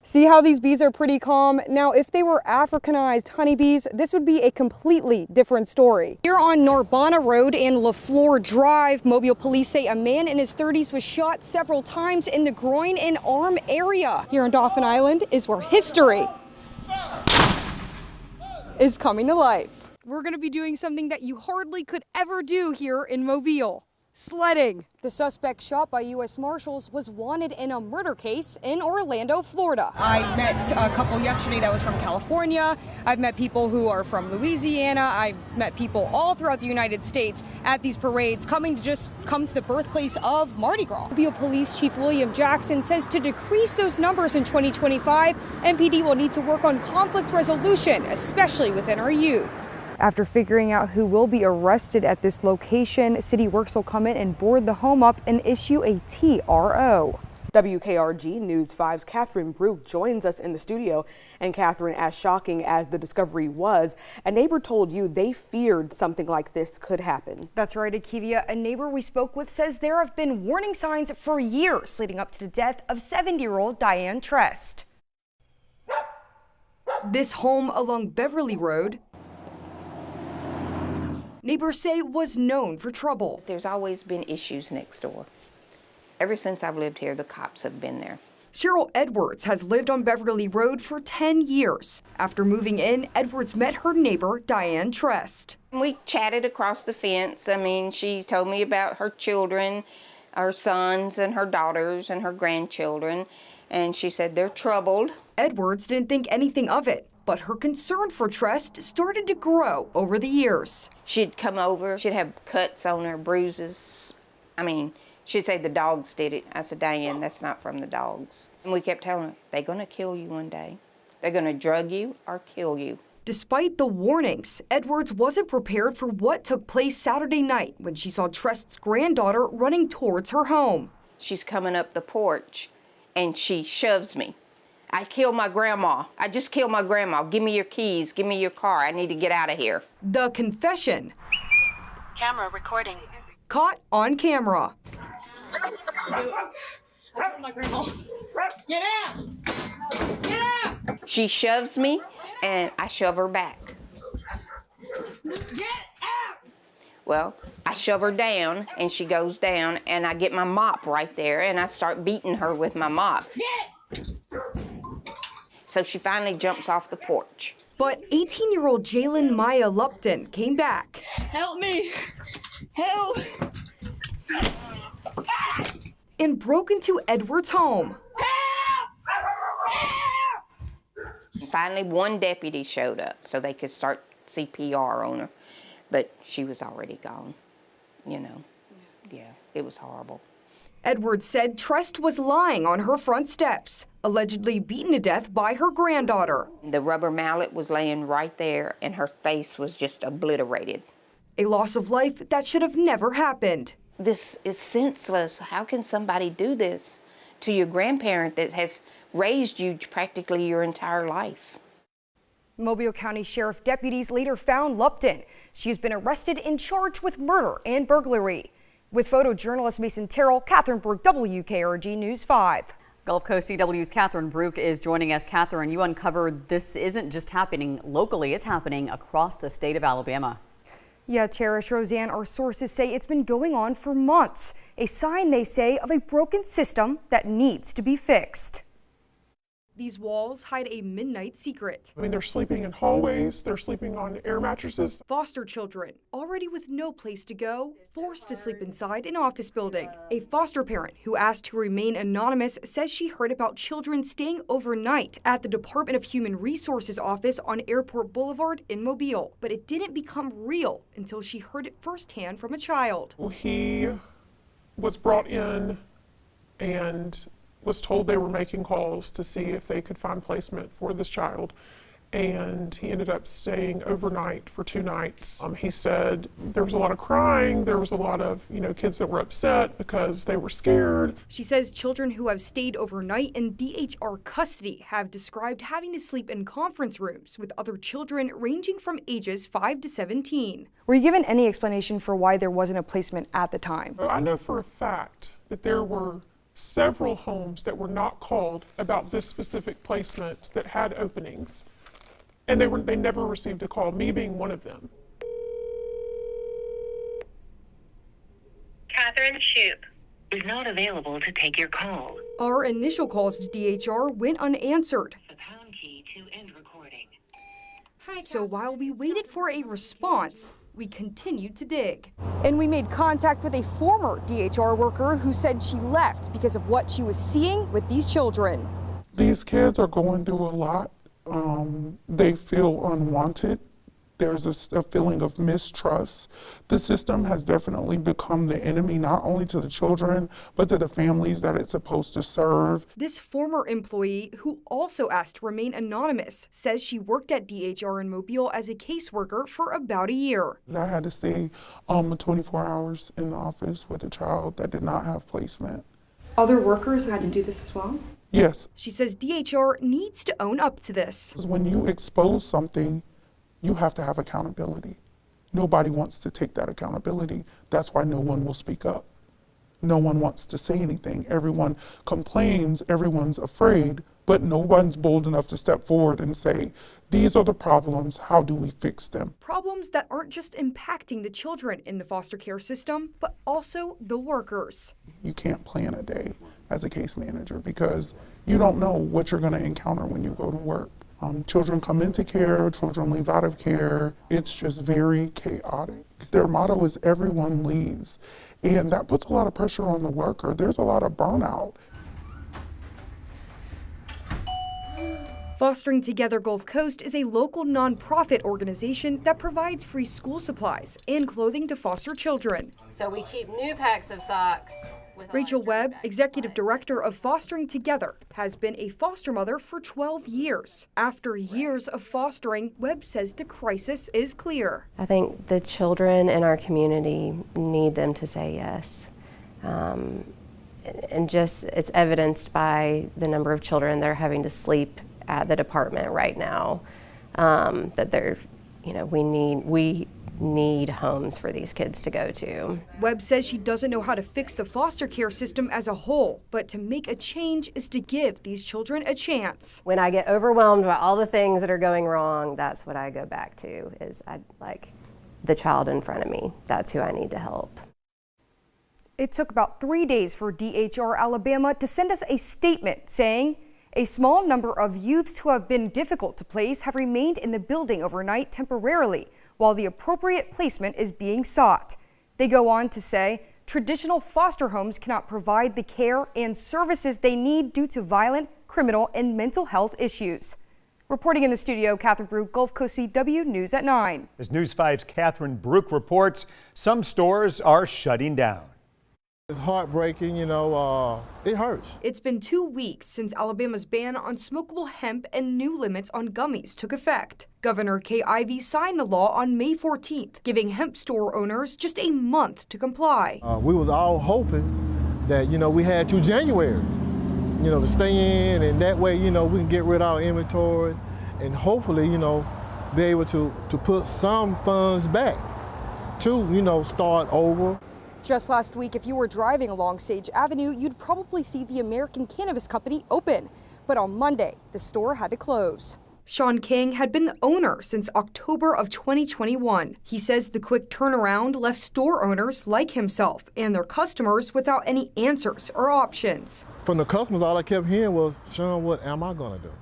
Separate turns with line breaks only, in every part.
See how these bees are pretty calm? Now, if they were Africanized honeybees, this would be a completely different story. Here on Narbonne Road and LaFleur Drive, Mobile police say a man in his 30s was shot several times in the groin and arm area. Here on Dauphin Island is where history is coming to life. We're going to be doing something that you hardly could ever do here in Mobile. Sledding. The suspect shot by U.S. Marshals was wanted in a murder case in Orlando, Florida. I met a couple yesterday that was from California. I've met people who are from Louisiana. I've met people all throughout the United States at these parades coming to just come to the birthplace of Mardi Gras. Mobile Police Chief William Jackson says to decrease those numbers in 2025, MPD will need to work on conflict resolution, especially within our youth. After figuring out who will be arrested at this location, City Works will come in and board the home up and issue a TRO. WKRG News 5's Kathryn Bruch joins us in the studio. And Kathryn, as shocking as the discovery was, a neighbor told you they feared something like this could happen. That's right, Akivia. A neighbor we spoke with says there have been warning signs for years leading up to the death of 70-year-old Diane Trest. This home along Beverly Road, neighbors say was known for trouble.
There's always been issues next door. Ever since I've lived here, the cops have been there.
Cheryl Edwards has lived on Beverly Road for 10 years. After moving in, Edwards met her neighbor, Diane Trest.
We chatted across the fence. I mean, she told me about her children, her sons and her daughters and her grandchildren, and she said they're troubled.
Edwards didn't think anything of it, but her concern for Trest started to grow over the years.
She'd come over, she'd have cuts on her, bruises. I mean, she'd say the dogs did it. I said, Diane, that's not from the dogs. And we kept telling her, they're gonna kill you one day. They're gonna drug you or kill you.
Despite the warnings, Edwards wasn't prepared for what took place Saturday night when she saw Trest's granddaughter running towards her home.
She's coming up the porch and she shoves me. I killed my grandma. I just killed my grandma. Give me your keys. Give me your car. I need to get out of here.
The confession.
Camera recording.
Caught on camera.
My grandma. Get out! Get out!
She shoves me and I shove her back.
Get out!
Well, I shove her down and she goes down and I get my mop right there and I start beating her with my mop.
Get!
So she finally jumps off the porch.
But 18-year-old Jalen Maya Lupton came back.
Help me! Help!
And broke into Edwards' home.
Finally, one deputy showed up so they could start CPR on her, but she was already gone, you know. Yeah, it was horrible.
Edwards said Trest was lying on her front steps, allegedly beaten to death by her granddaughter.
The rubber mallet was laying right there and her face was just obliterated.
A loss of life that should have never happened.
This is senseless. How can somebody do this to your grandparent that has raised you practically your entire life?
Mobile County Sheriff deputies later found Lupton. She has been arrested and charged with murder and burglary. With photojournalist Mason Terrell, Kathryn Bruch, WKRG News 5.
Gulf Coast CW's Kathryn Bruch is joining us. Kathryn, you uncovered this isn't just happening locally, it's happening across the state of Alabama.
Yeah, Cherish Roseanne, our sources say it's been going on for months. A sign, they say, of a broken system that needs to be fixed. These walls hide a midnight secret.
I mean, they're sleeping in hallways, they're sleeping on air mattresses.
Foster children, already with no place to go, forced to sleep inside an office building. A foster parent who asked to remain anonymous says she heard about children staying overnight at the Department of Human Resources office on Airport Boulevard in Mobile. But it didn't become real until she heard it firsthand from a child.
He was brought in and was told they were making calls to see if they could find placement for this child. And he ended up staying overnight for 2 nights. He said there was a lot of crying, there was a lot of, kids that were upset because they were scared.
She says children who have stayed overnight in DHR custody have described having to sleep in conference rooms with other children ranging from ages 5 to 17. Were you given any explanation for why there wasn't a placement at the time?
I know for a fact that there were several homes that were not called about this specific placement that had openings, and they never received a call, me being one of them.
Kathryn Bruch is not available to take your call.
Our initial calls to DHR went unanswered.
The pound key to end recording.
So while we waited for a response, we continued to dig. And we made contact with a former DHR worker who said she left because of what she was seeing with these children.
These kids are going through a lot. They feel unwanted. There's a feeling of mistrust. The system has definitely become the enemy, not only to the children, but to the families that it's supposed to serve.
This former employee, who also asked to remain anonymous, says she worked at DHR in Mobile as a caseworker for about a year.
I had to stay 24 hours in the office with a child that did not have placement.
Other workers had to do this as well?
Yes.
She says DHR needs to own up to this.
When you expose something, you have to have accountability. Nobody wants to take that accountability. That's why no one will speak up. No one wants to say anything. Everyone complains, everyone's afraid, but no one's bold enough to step forward and say, these are the problems, how do we fix them?
Problems that aren't just impacting the children in the foster care system, but also the workers.
You can't plan a day as a case manager because you don't know what you're going to encounter when you go to work. Children come into care, children leave out of care. It's just very chaotic. Their motto is everyone leaves. And that puts a lot of pressure on the worker. There's a lot of burnout.
Fostering Together Gulf Coast is a local nonprofit organization that provides free school supplies and clothing to foster children.
So we keep new packs of socks.
Rachel Webb, executive director of Fostering Together, has been a foster mother for 12 years. After years of fostering, Webb says the crisis is clear.
I think the children in our community need them to say yes. And just it's evidenced by the number of children that are having to sleep at the department right now. That they're, we need homes for these kids to go to.
Webb says she doesn't know how to fix the foster care system as a whole, but to make a change is to give these children a chance.
When I get overwhelmed by all the things that are going wrong, that's what I go back to, is the child in front of me. That's who I need to help.
It took about 3 days for DHR Alabama to send us a statement saying, a small number of youths who have been difficult to place have remained in the building overnight temporarily, while the appropriate placement is being sought. They go on to say, traditional foster homes cannot provide the care and services they need due to violent, criminal, and mental health issues. Reporting in the studio, Kathryn Bruch, Gulf Coast CW News at 9.
As News 5's Kathryn Bruch reports, some stores are shutting down.
It's heartbreaking, it hurts.
It's been 2 weeks since Alabama's ban on smokable hemp and new limits on gummies took effect. Governor Kay Ivey signed the law on May 14th, giving hemp store owners just a month to comply.
We was all hoping that, we had till January, to stay in, and that way, we can get rid of our inventory and hopefully, be able to put some funds back to, start over.
Just last week, if you were driving along Sage Avenue, you'd probably see the American Cannabis Company open. But on Monday, the store had to close. Sean King had been the owner since October of 2021. He says the quick turnaround left store owners like himself and their customers without any answers or options.
From the customers, all I kept hearing was, Sean, what am I going to do?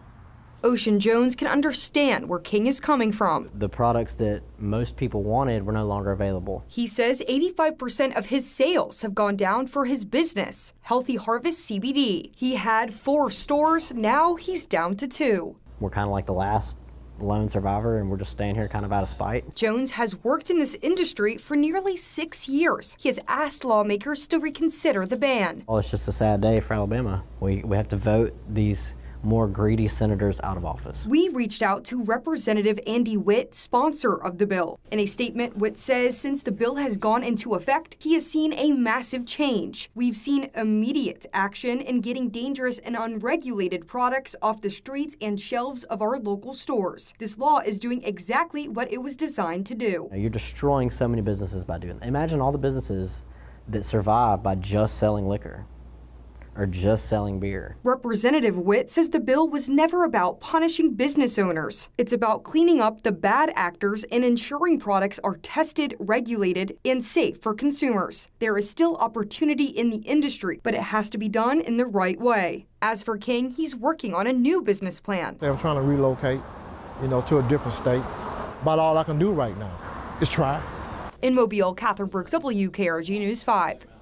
Ocean Jones can understand where King is coming from.
The products that most people wanted were no longer available.
He says 85% of his sales have gone down for his business, Healthy Harvest CBD. He had 4 stores, now he's down to 2.
We're kind of like the last lone survivor, and we're just staying here kind of out of spite.
Jones has worked in this industry for nearly 6 years. He has asked lawmakers to reconsider the ban.
Well, it's just a sad day for Alabama. We have to vote these more greedy senators out of office.
We reached out to Representative Andy Witt, sponsor of the bill. In a statement, Witt says since the bill has gone into effect, he has seen a massive change. We've seen immediate action in getting dangerous and unregulated products off the streets and shelves of our local stores. This law is doing exactly what it was designed to do.
You're destroying so many businesses by doing that. Imagine all the businesses that survive by just selling liquor, are just selling beer.
Representative Witt says the bill was never about punishing business owners. It's about cleaning up the bad actors and ensuring products are tested, regulated, and safe for consumers. There is still opportunity in the industry, but it has to be done in the right way. As for King, he's working on a new business plan.
I'm trying to relocate, to a different state. About all I can do right now is try.
In Mobile, Kathryn Bruch, WKRG News 5.